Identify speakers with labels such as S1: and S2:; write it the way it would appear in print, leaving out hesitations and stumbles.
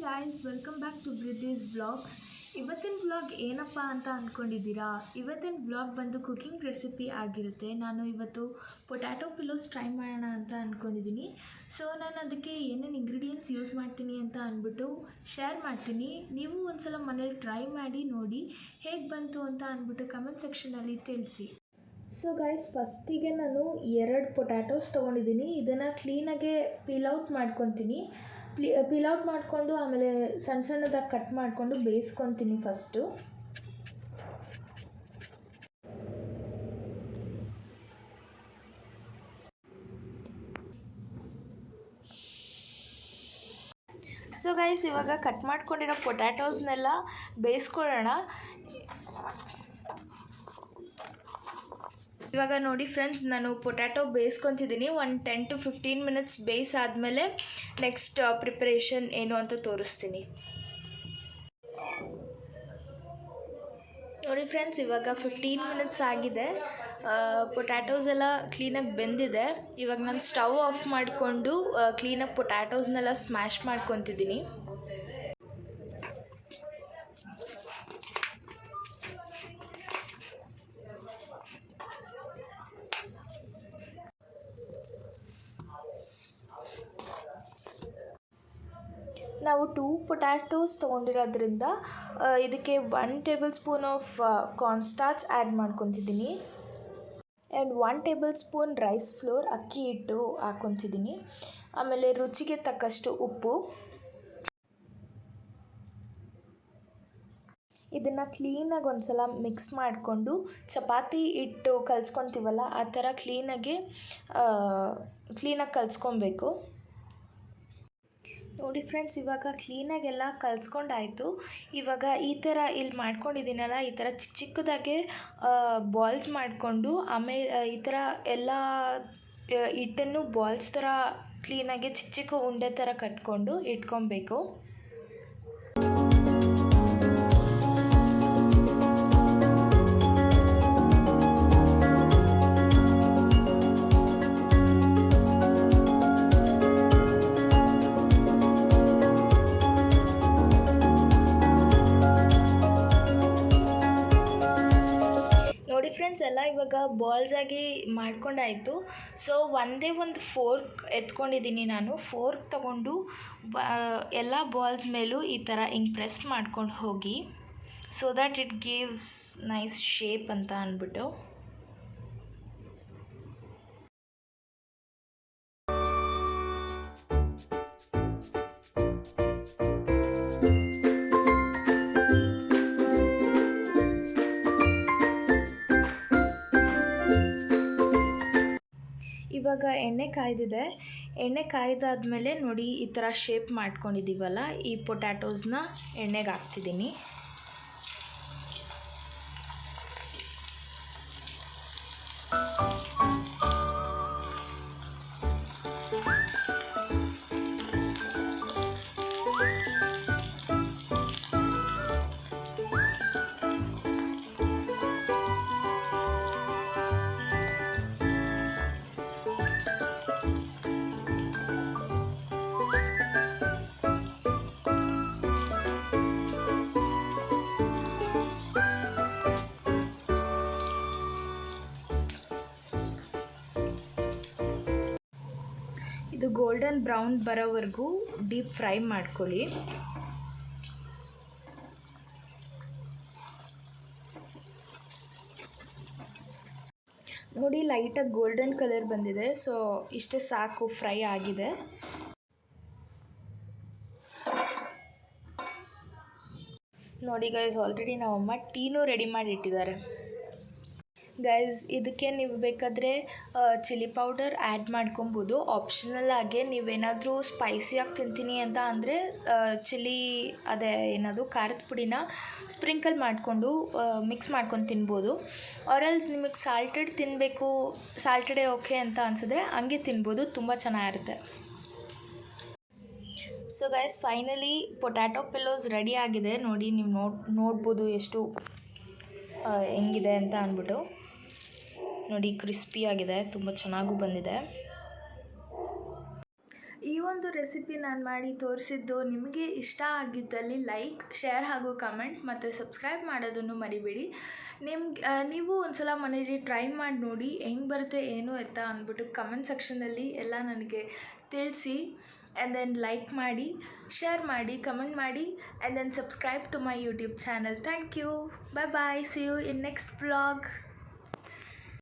S1: Guys, welcome back to Bridhi's vlogs. ಇವತ್ತಿನ vlog ಏನಪ್ಪ ಅಂತ ಅಂದ್ಕೊಂಡಿದ್ದೀರಾ? ಇವತ್ತಿನ ವ್ಲಾಗ್ ಬಂದು ಕುಕಿಂಗ್ ರೆಸಿಪಿ ಆಗಿರುತ್ತೆ. ನಾನು ಇವತ್ತು ಪೊಟ್ಯಾಟೊ ಪಿಲೋಸ್ ಟ್ರೈ ಮಾಡೋಣ ಅಂತ ಅಂದ್ಕೊಂಡಿದ್ದೀನಿ. ಸೊ ನಾನು ಅದಕ್ಕೆ ಏನೇನು ಇಂಗ್ರೀಡಿಯೆಂಟ್ಸ್ ಯೂಸ್ ಮಾಡ್ತೀನಿ ಅಂತ ಅಂದ್ಬಿಟ್ಟು ಶೇರ್ ಮಾಡ್ತೀನಿ. ನೀವು ಒಂದ್ಸಲ ಮನೇಲಿ ಟ್ರೈ ಮಾಡಿ ನೋಡಿ ಹೇಗೆ ಬಂತು ಅಂತ ಅಂದ್ಬಿಟ್ಟು ಕಮೆಂಟ್ ಸೆಕ್ಷನಲ್ಲಿ ತಿಳಿಸಿ. ಸೊ ಗೈಸ್, ಫಸ್ಟಿಗೆ ನಾನು 2 ಪೊಟ್ಯಾಟೋಸ್ ತೊಗೊಂಡಿದ್ದೀನಿ. ಇದನ್ನು ಕ್ಲೀನಾಗೆ ಪೀಲ್ಔಟ್ ಮಾಡ್ಕೊತೀನಿ. ಪೀಲ್ಔಟ್ ಮಾಡಿಕೊಂಡು ಆಮೇಲೆ ಸಣ್ಣ ಸಣ್ಣದಾಗಿ ಕಟ್ ಮಾಡಿಕೊಂಡು ಬೇಯಿಸ್ಕೊತೀನಿ ಫಸ್ಟು. ಸೊ ಗೈಸ್, ಇವಾಗ ಕಟ್ ಮಾಡ್ಕೊಂಡಿರೋ ಪೊಟ್ಯಾಟೋಸ್ನೆಲ್ಲ ಬೇಯಿಸ್ಕೊಳ್ಳೋಣ. ಇವಾಗ ನೋಡಿ ಫ್ರೆಂಡ್ಸ್, ನಾನು ಪೊಟ್ಯಾಟೊ ಬೇಯಿಸ್ಕೊತಿದ್ದೀನಿ. ಒಂದು 10 to 15 ಮಿನಿಟ್ಸ್ ಬೇಯಿಸಾದ್ಮೇಲೆ ನೆಕ್ಸ್ಟ್ ಪ್ರಿಪ್ರೇಷನ್ ಏನು ಅಂತ ತೋರಿಸ್ತೀನಿ. ನೋಡಿ ಫ್ರೆಂಡ್ಸ್, ಇವಾಗ 15 ಮಿನಿಟ್ಸ್ ಆಗಿದೆ. ಪೊಟ್ಯಾಟೋಸ್ ಎಲ್ಲ ಕ್ಲೀನಾಗಿ ಬೆಂದಿದೆ. ಇವಾಗ ನಾನು ಸ್ಟವ್ ಆಫ್ ಮಾಡಿಕೊಂಡು ಕ್ಲೀನಾಗಿ ಪೊಟ್ಯಾಟೋಸ್ನೆಲ್ಲ ಸ್ಮ್ಯಾಶ್ ಮಾಡ್ಕೊತಿದ್ದೀನಿ. ನಾವು 2 ಪೊಟ್ಯಾಟೋಸ್ ತೊಗೊಂಡಿರೋದ್ರಿಂದ ಇದಕ್ಕೆ 1 tablespoon of cornstarch add ಮಾಡ್ಕೊತಿದ್ದೀನಿ. And 1 tablespoon rice flour ಅಕ್ಕಿ ಹಿಟ್ಟು ಹಾಕ್ಕೊತಿದ್ದೀನಿ. ಆಮೇಲೆ ರುಚಿಗೆ ತಕ್ಕಷ್ಟು ಉಪ್ಪು. ಇದನ್ನು ಕ್ಲೀನಾಗಿ ಒಂದು ಸಲ ಮಿಕ್ಸ್ ಮಾಡಿಕೊಂಡು ಚಪಾತಿ ಹಿಟ್ಟು ಕಲಿಸ್ಕೊತೀವಲ್ಲ ಆ ಥರ ಕ್ಲೀನಾಗಿ ಕಲಿಸ್ಕೊಬೇಕು. ನೋಡಿ ಫ್ರೆಂಡ್ಸ್, ಇವಾಗ ಕ್ಲೀನಾಗೆಲ್ಲ ಕಲಿಸ್ಕೊಂಡಾಯಿತು. ಇವಾಗ ಈ ಥರ ಇಲ್ಲಿ ಮಾಡ್ಕೊಂಡಿದ್ದೀನಲ್ಲ, ಈ ಥರ ಚಿಕ್ಕ ಚಿಕ್ಕದಾಗೆ ಬಾಲ್ಸ್ ಮಾಡಿಕೊಂಡು ಆಮೇಲೆ ಈ ಥರ ಎಲ್ಲ ಹಿಟ್ಟನ್ನು ಬಾಲ್ಸ್ ಥರ ಕ್ಲೀನಾಗಿ ಚಿಕ್ಕ ಚಿಕ್ಕ ಉಂಡೆ ಥರ ಕಟ್ಕೊಂಡು ಇಟ್ಕೊಬೇಕು. ಫ್ರೆಂಡ್ಸ್, ಎಲ್ಲ ಇವಾಗ ಬಾಲ್ಸ್ ಆಗಿ ಮಾಡ್ಕೊಂಡಾಯಿತು. ಸೊ ಒಂದೇ ಒಂದು ಫೋರ್ಕ್ ಎತ್ಕೊಂಡಿದ್ದೀನಿ. ನಾನು ಫೋರ್ಕ್ ತಗೊಂಡು ಎಲ್ಲ ಬಾಲ್ಸ್ ಮೇಲೂ ಈ ಥರ ಹಿಂಗೆ ಪ್ರೆಸ್ ಮಾಡ್ಕೊಂಡು ಹೋಗಿ, so that it gives nice shape ಅಂತ ಅಂದ್ಬಿಟ್ಟು. ಇವಾಗ ಎಣ್ಣೆ ಕಾಯ್ದಿದೆ. ಎಣ್ಣೆ ಕಾಯ್ದಾದ್ಮೇಲೆ ನೋಡಿ ಈ ಥರ ಶೇಪ್ ಮಾಡ್ಕೊಂಡಿದ್ದೀವಲ್ಲ, ಈ ಪೊಟ್ಯಾಟೋಸ್ನ ಎಣ್ಣೆಗೆ ಹಾಕ್ತಿದ್ದೀನಿ. ಇದು ಗೋಲ್ಡನ್ ಬ್ರೌನ್ ಬರೋವರೆಗೂ ಡೀಪ್ ಫ್ರೈ ಮಾಡ್ಕೊಳ್ಳಿ. ನೋಡಿ, ಲೈಟಾಗಿ ಗೋಲ್ಡನ್ ಕಲರ್ ಬಂದಿದೆ. ಸೊ ಇಷ್ಟೇ ಸಾಕು, ಫ್ರೈ ಆಗಿದೆ. ನೋಡಿ ಗೈಸ್, ಆಲ್ರೆಡಿ ನಮ್ಮಮ್ಮ ಟೀನೂ ರೆಡಿ ಮಾಡಿ ಇಟ್ಟಿದ್ದಾರೆ. ಗೈಸ್, ಇದಕ್ಕೆ ನೀವು ಬೇಕಾದರೆ ಚಿಲ್ಲಿ ಪೌಡರ್ ಆ್ಯಡ್ ಮಾಡ್ಕೊಬೋದು. ಆಪ್ಷನಲ್ ಆಗಿ ನೀವೇನಾದರೂ ಸ್ಪೈಸಿಯಾಗಿ ತಿಂತೀನಿ ಅಂತ ಅಂದರೆ ಏನಾದರೂ ಖಾರದ ಪುಡಿನ ಸ್ಪ್ರಿಂಕಲ್ ಮಾಡಿಕೊಂಡು ಮಿಕ್ಸ್ ಮಾಡ್ಕೊಂಡು ತಿನ್ಬೋದು. ಆರೆಲ್ಸ್ ನಿಮಗೆ ಸಾಲ್ಟೆಡೇ ಓಕೆ ಅಂತ ಅನಿಸಿದ್ರೆ ಹಂಗೆ ತಿನ್ಬೋದು, ತುಂಬ ಚೆನ್ನಾಗಿರುತ್ತೆ. So guys, finally potato pillows ready ಆಗಿದೆ. ನೋಡಿ, ನೀವು ನೋಡ್ಬೋದು ಎಷ್ಟು ಹೆಂಗಿದೆ ಅಂತ ಅಂದ್ಬಿಟ್ಟು. ನೋಡಿ, ಕ್ರಿಸ್ಪಿ ಆಗಿದೆ, ತುಂಬ ಚೆನ್ನಾಗೂ ಬಂದಿದೆ. ಈ ಒಂದು ಒಂದು ರೆಸಿಪಿ ನಾನು ಮಾಡಿ ತೋರಿಸಿದ್ದು ನಿಮಗೆ ಇಷ್ಟ ಆಗಿದ್ದಲ್ಲಿ ಲೈಕ್, ಶೇರ್ ಹಾಗೂ ಕಮೆಂಟ್ ಮತ್ತು ಸಬ್ಸ್ಕ್ರೈಬ್ ಮಾಡೋದನ್ನು ಮರಿಬೇಡಿ. ನೀವು ಒಂದ್ಸಲ ಮನೇಲಿ ಟ್ರೈ ಮಾಡಿ ನೋಡಿ ಹೆಂಗೆ ಬರುತ್ತೆ ಏನು ಎತ್ತಾ ಅಂದ್ಬಿಟ್ಟು ಕಮೆಂಟ್ ಸೆಕ್ಷನಲ್ಲಿ ಎಲ್ಲ ನನಗೆ ತಿಳಿಸಿ. ಆ್ಯಂಡ್ ದೆನ್ ಲೈಕ್ ಮಾಡಿ, ಶೇರ್ ಮಾಡಿ, ಕಮೆಂಟ್ ಮಾಡಿ, and then subscribe to my YouTube channel. Thank you. Bye bye. See you in next vlog.